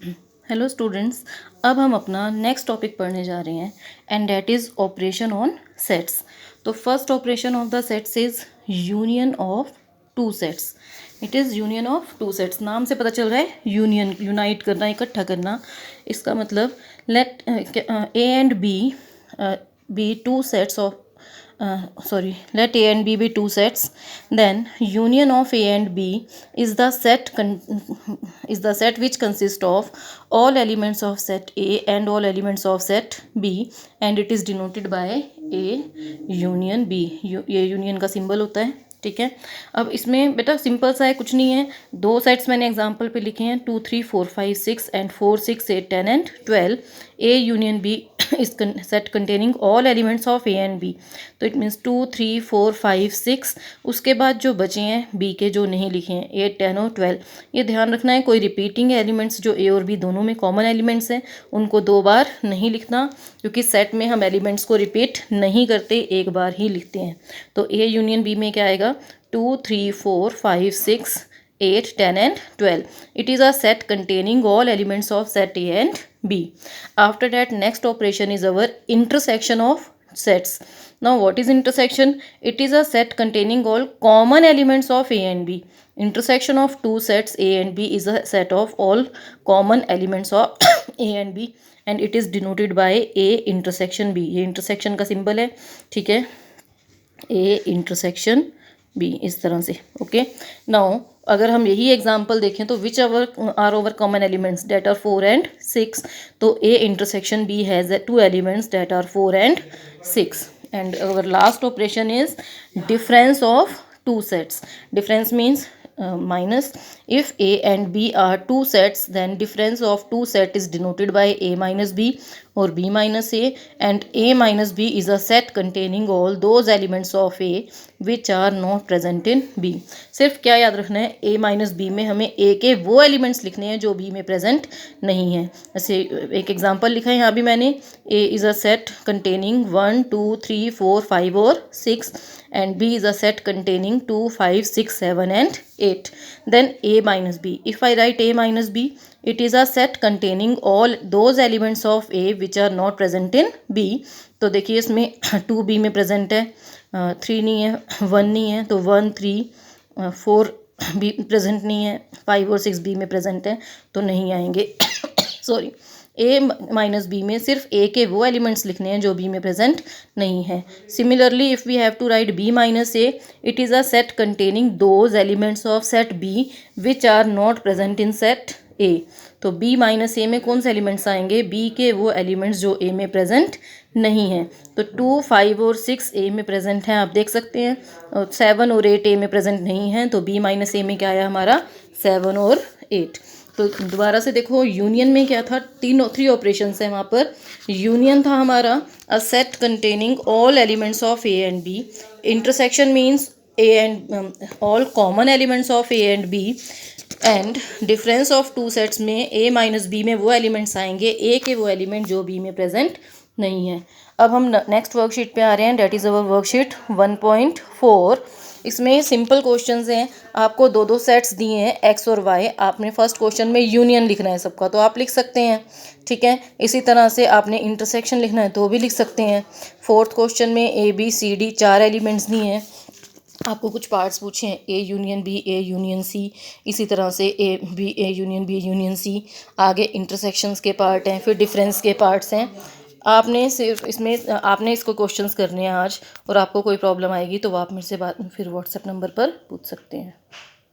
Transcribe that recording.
Hello students, अब हम अपना नेक्स्ट टॉपिक पढ़ने जा रहे हैं and that is operation on sets. तो first operation of the sets is union of two sets. It is union of two sets. नाम से पता चल रहा है यूनियन, यूनाइट करना, इकट्ठा करना। इसका मतलब let A and B two sets of let A and B be two sets, then union of A and B is the set which consists of all elements of set A and all elements of set B, and it is denoted by A union B। ये union का symbol होता है, ठीक है। अब इसमें बेटा simple सा है, कुछ नहीं है। दो सेट्स मैंने एग्जांपल पे लिखे हैं 2 3 4 5 6 and 4 6 8 10 and 12। A union B is set containing all elements of A and B। तो इट मीन्स 2 3 4 5 6। उसके बाद जो बचे हैं B के, जो नहीं लिखे हैं 8 10 और 12, ये ध्यान रखना है कोई रिपीटिंग एलिमेंट्स जो A और B दोनों में कॉमन एलिमेंट्स हैं उनको दो बार नहीं लिखना, क्योंकि सेट में हम एलिमेंट्स को रिपीट नहीं करते, एक बार ही लिखते हैं। तो A यूनियन B में क्या आएगा 2 3 4 5 6 8 10 and 12। it is a set containing all elements of set A and B। after that next operation is our intersection of sets। now what is intersection? it is a set containing all common elements of A and B। intersection of two sets A and B is a set of all common elements of A and B and it is denoted by A intersection B। ये intersection का symbol है, ठीक है, A intersection B इस तरह से। Okay, now अगर हम यही एग्जांपल देखें तो which are over common elements that are 4 and 6। तो A intersection B has two elements that are 4 and 6 and our last operation is difference of two sets। difference means minus। if A and B are two sets, then difference of two set is denoted by A minus B or B minus A, and A minus B is a set containing all those elements of A which are not present in B। सिर्फ क्या याद रखना है, A minus B में हमें A के वो elements लिखने हैं जो B में प्रेजेंट नहीं है। जैसे एक एग्जांपल लिखा है यहाँ भी मैंने, A is a set containing 1 2 3 4 5 और 6 and B is a set containing 2 5 6 7 and 8। then A minus B, if I write A minus B, it is a set containing all those elements of A which are not present in B। तो देखिए इसमें 2 B में present है, 3 नहीं है, 1 नहीं है, तो 1 3 4 B प्रेजेंट नहीं है, 5 और 6 B में प्रेजेंट है, तो नहीं आएंगे। सॉरी, A माइनस B में सिर्फ A के वो एलिमेंट्स लिखने हैं जो B में प्रेजेंट नहीं है। Similarly if we have to write B minus A, it is a set containing those elements of set B which are not present in set A। तो B माइनस A में कौन से elements आएंगे, B के वो elements जो A में present नहीं है। तो 2 5 और 6 A में प्रेजेंट हैं, आप देख सकते हैं, और 7 और 8 A में प्रेजेंट नहीं हैं, तो B माइनस A में क्या आया हमारा 7 और 8। तो दोबारा से देखो, यूनियन में क्या था, 3 ऑपरेशंस हैं वहाँ पर। यूनियन था हमारा a set containing all elements of A and B. Intersection means A and all common elements of A and B, and difference of two sets में A माइनस B में वो एलिमेंट्स आएंगे, A के वो element जो B में present नहीं है। अब हम नेक्स्ट वर्कशीट पे आ रहे हैं, डेट इज़ अवर वर्कशीट 1.4। इसमें सिंपल क्वेश्चंस हैं, आपको दो सेट्स दिए हैं X और Y। आपने फर्स्ट क्वेश्चन में यूनियन लिखना है सबका, तो आप लिख सकते हैं, ठीक है। इसी तरह से आपने इंटरसेक्शन लिखना है तो भी लिख सकते हैं। फोर्थ क्वेश्चन में ABCD 4 एलिमेंट्स दिए हैं, आपको कुछ पार्ट्स पूछे हैं A union B, A union C, इसी तरह से A union B union C। आगे इंटरसेक्शंस के पार्ट हैं, फिर डिफरेंस के पार्ट्स हैं। आपने सिर्फ इसमें आपने इसको क्वेश्चंस करने हैं आज, और आपको कोई प्रॉब्लम आएगी तो आप मेरे से बात फिर व्हाट्सएप नंबर पर पूछ सकते हैं।